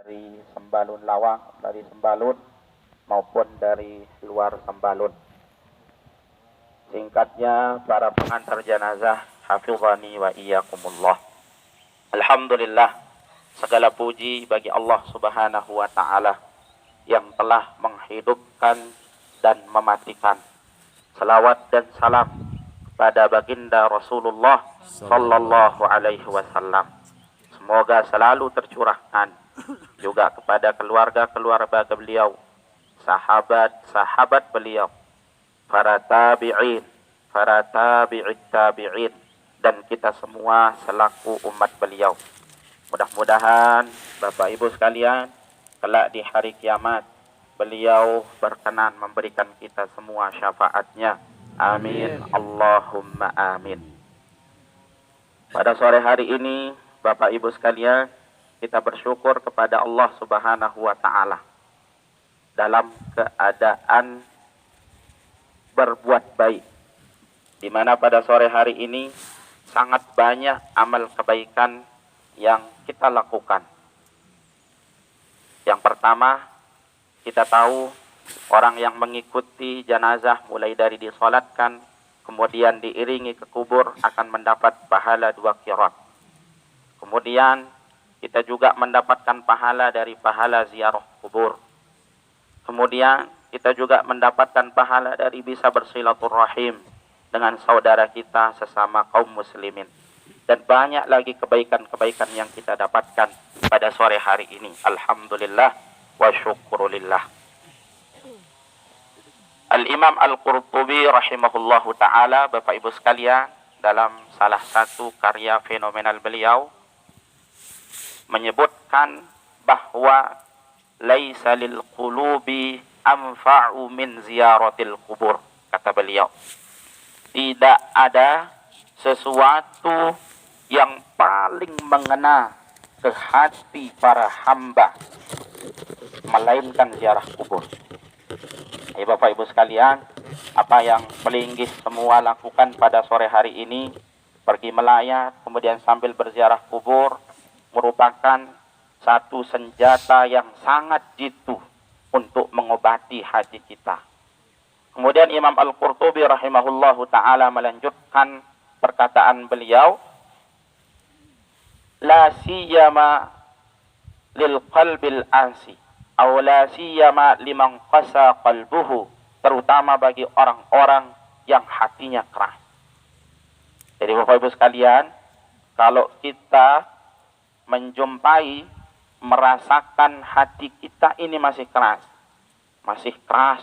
dari Sembalun Lawang, dari Sembalun maupun dari luar Sembalun. Singkatnya, para pengantar jenazah, hafizani wa iyyakumullah. Alhamdulillah, segala puji bagi Allah Subhanahu wa taala yang telah menghidupkan dan mematikan. Salawat dan salam pada baginda Rasulullah sallallahu alaihi wasallam. Semoga selalu tercurahkan juga kepada keluarga-keluarga beliau, sahabat-sahabat beliau, para tabi'in, para tabi'it tabi'in, dan kita semua selaku umat beliau. Mudah-mudahan Bapak Ibu sekalian, kelak di hari kiamat beliau berkenan memberikan kita semua syafaatnya. Amin. Allahumma amin. Pada sore hari ini, Bapak Ibu sekalian, kita bersyukur kepada Allah Subhanahu wa taala dalam keadaan berbuat baik, di mana pada sore hari ini sangat banyak amal kebaikan yang kita lakukan. Yang pertama, kita tahu orang yang mengikuti jenazah mulai dari disolatkan kemudian diiringi ke kubur akan mendapat pahala 2 qirat. Kemudian kita juga mendapatkan pahala dari pahala ziarah kubur. Kemudian kita juga mendapatkan pahala dari bisa bersilaturahim dengan saudara kita sesama kaum muslimin. Dan banyak lagi kebaikan-kebaikan yang kita dapatkan pada sore hari ini. Alhamdulillah wa syukurulillah. Al-Imam Al-Qurtubi rahimahullahu ta'ala, Bapak Ibu sekalian, dalam salah satu karya fenomenal beliau menyebutkan bahwa laisa lil qulubi anfa'u min ziyaratil kubur. Kata beliau, tidak ada sesuatu yang paling mengena ke hati para hamba melainkan ziarah kubur. Bapak Ibu sekalian, apa yang pelinggih semua lakukan pada sore hari ini, pergi melayat kemudian sambil berziarah kubur, merupakan satu senjata yang sangat jitu untuk mengobati hati kita. Kemudian Imam Al-Qurtubi rahimahullahu ta'ala melanjutkan perkataan beliau, la siyama lil qalbil asi, aw la siyama liman qasa qalbuhu, terutama bagi orang-orang yang hatinya keras. Jadi Bapak Ibu sekalian, kalau kita menjumpai, merasakan hati kita ini masih keras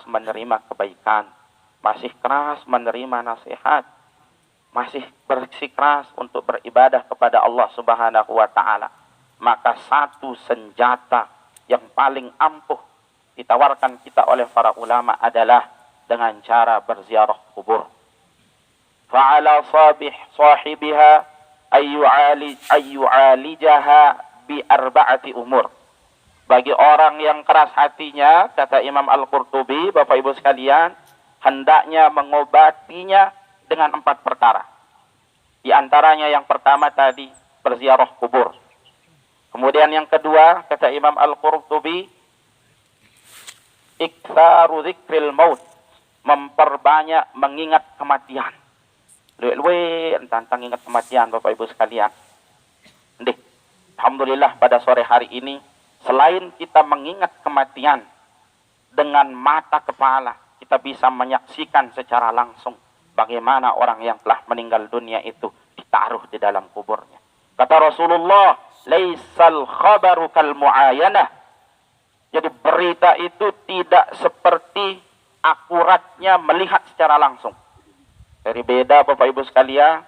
menerima kebaikan, masih keras menerima nasihat, masih bersikeras untuk beribadah kepada Allah Subhanahu wa taala, maka satu senjata yang paling ampuh ditawarkan kita oleh para ulama adalah dengan cara berziarah kubur. Fa'ala sahibiha ayyu'alijaha bi arba'ati umur. Bagi orang yang keras hatinya, kata Imam Al-Qurtubi, Bapak Ibu sekalian, hendaknya mengobatinya dengan 4 perkara. Di antaranya yang pertama tadi, berziarah kubur. Kemudian yang kedua, kata Imam Al-Qurtubi, iktsaru dzikril maut, memperbanyak mengingat kematian. Luwe tentang ingat kematian, Bapak Ibu sekalian. Alhamdulillah pada sore hari ini, selain kita mengingat kematian dengan mata kepala, kita bisa menyaksikan secara langsung bagaimana orang yang telah meninggal dunia itu ditaruh di dalam kuburnya. Kata Rasulullah, laisal khabaru kal mu'ayanah. Jadi berita itu tidak seperti akuratnya melihat secara langsung. Dari beda Bapak Ibu sekalian,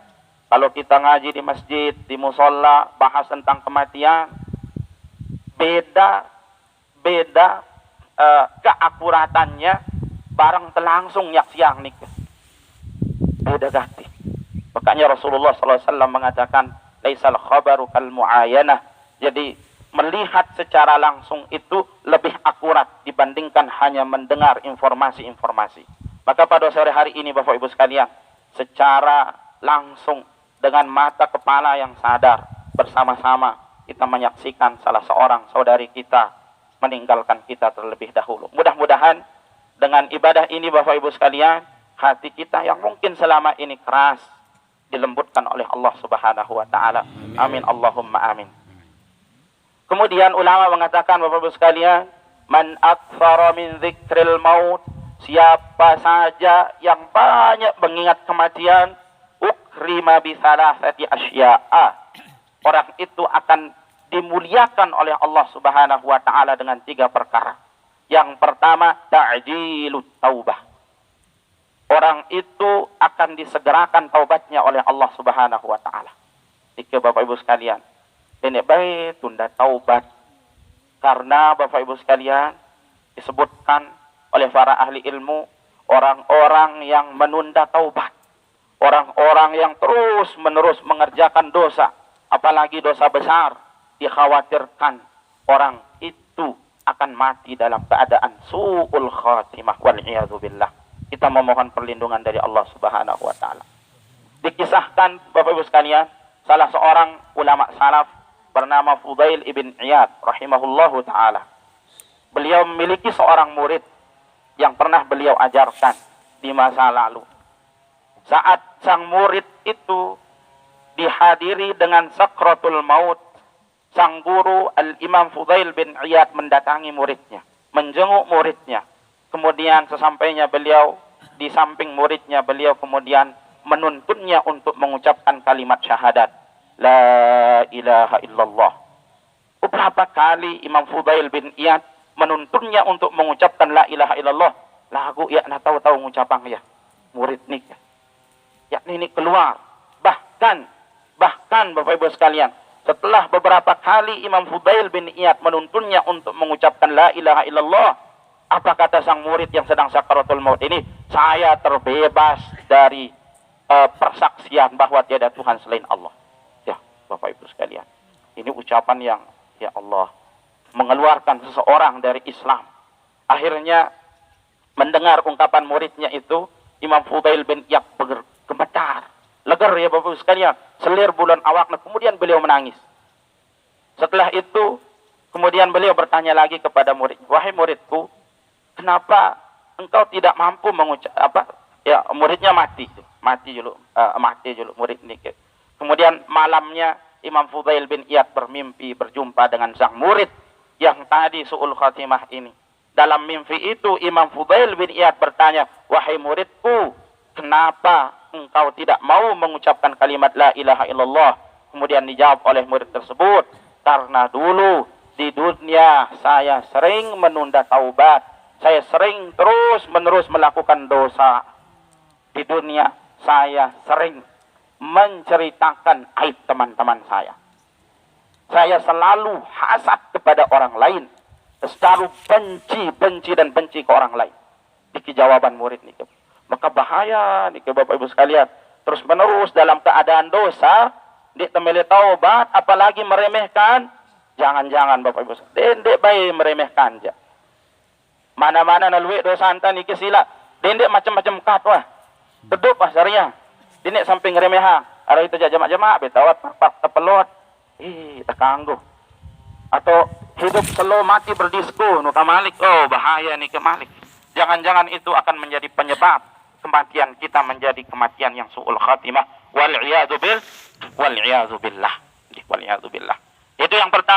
kalau kita ngaji di masjid, di musola, bahas tentang kematian, beda keakuratannya barang langsung nyaksiang nikah. Beda gati. Makanya Rasulullah SAW mengatakan, laisal khabaru kal mu'ayanah. Jadi melihat secara langsung itu lebih akurat dibandingkan hanya mendengar informasi-informasi. Maka pada sore hari ini Bapak Ibu sekalian, secara langsung dengan mata kepala yang sadar, bersama-sama kita menyaksikan salah seorang saudari kita meninggalkan kita terlebih dahulu. Mudah-mudahan dengan ibadah ini Bapak Ibu sekalian, hati kita yang mungkin selama ini keras dilembutkan oleh Allah Subhanahu wa taala. Amin Allahumma amin. Kemudian ulama mengatakan Bapak Ibu sekalian, man aktsara min dzikril maut, siapa saja yang banyak mengingat kematian, ukrima bi salasati asya'a, orang itu akan dimuliakan oleh Allah Subhanahu wa taala dengan 3 perkara. Yang pertama, ta'jilut taubah. Orang itu akan disegerakan taubatnya oleh Allah Subhanahu wa taala. Jika Bapak Ibu sekalian, ini baik tunda taubat. Karena Bapak Ibu sekalian, disebutkan oleh para ahli ilmu, orang-orang yang menunda taubat, orang-orang yang terus-menerus mengerjakan dosa, apalagi dosa besar, dikhawatirkan orang itu akan mati dalam keadaan su'ul khatimah wal'iyadzubillah. Kita memohon perlindungan dari Allah Subhanahu wa taala. Dikisahkan Bapak Ibu sekalian, salah seorang ulama salaf bernama Fudail ibn Iyad rahimahullahu taala. Beliau memiliki seorang murid yang pernah beliau ajarkan di masa lalu. Saat sang murid itu dihadiri dengan sakratul maut, sang guru Al-Imam Fudail bin Iyad mendatangi muridnya, menjenguk muridnya. Kemudian sesampainya beliau di samping muridnya, beliau kemudian menuntunnya untuk mengucapkan kalimat syahadat, La ilaha illallah. Beberapa kali Imam Fudail bin Iyad menuntunnya untuk mengucapkan la ilaha illallah. Lagu ya na tahu-tahu ngucapang ya murid nih. Yakni ini keluar. Bahkan Bapak Ibu sekalian, setelah beberapa kali Imam Fudail bin Iyad menuntunnya untuk mengucapkan la ilaha illallah, apa kata sang murid yang sedang sakaratul maut ini? Saya terbebas dari persaksian bahwa tiada Tuhan selain Allah. Ya, Bapak Ibu sekalian, ini ucapan yang ya Allah mengeluarkan seseorang dari Islam. Akhirnya mendengar ungkapan muridnya itu, Imam Fudail bin Iyad gemetar, leger ya Bapak Ibu sekalian, selir bulan awakna. Kemudian beliau menangis. Setelah itu kemudian beliau bertanya lagi kepada murid, wahai muridku, kenapa engkau tidak mampu mengucap ya muridnya mati dulu murid ini. Kemudian malamnya Imam Fudail bin Iyad bermimpi berjumpa dengan sang murid yang tadi su'ul khatimah ini. Dalam mimpi itu Imam Fudail bin Iyad bertanya, wahai muridku, kenapa engkau tidak mau mengucapkan kalimat la ilaha illallah? Kemudian dijawab oleh murid tersebut, karena dulu di dunia saya sering menunda taubat, saya sering terus-menerus melakukan dosa. Di dunia saya sering menceritakan aib teman-teman saya. Saya selalu hasad kepada orang lain, selalu benci ke orang lain. Ini jawaban murid nih. Maka bahaya nih Bapak Ibu sekalian, terus menerus dalam keadaan dosa, dia temeli taubat, apalagi meremehkan. Jangan-jangan Bapak Ibu sekalian, dendek baik meremehkan aja. Mana-mana nalui dosa anta nih kesila, dendek macam-macam katwah, keduk pasarnya, dendek samping remeha, ada itu jamak-jamak, betawat pak tepelot, terkanggu. Atau hidup selo mati berdisku, nuka malik, oh bahaya nih kemalik. Jangan-jangan itu akan menjadi penyebab kematian kita menjadi kematian yang su'ul khatimah. Wal iyadu billah. Itu yang pertama.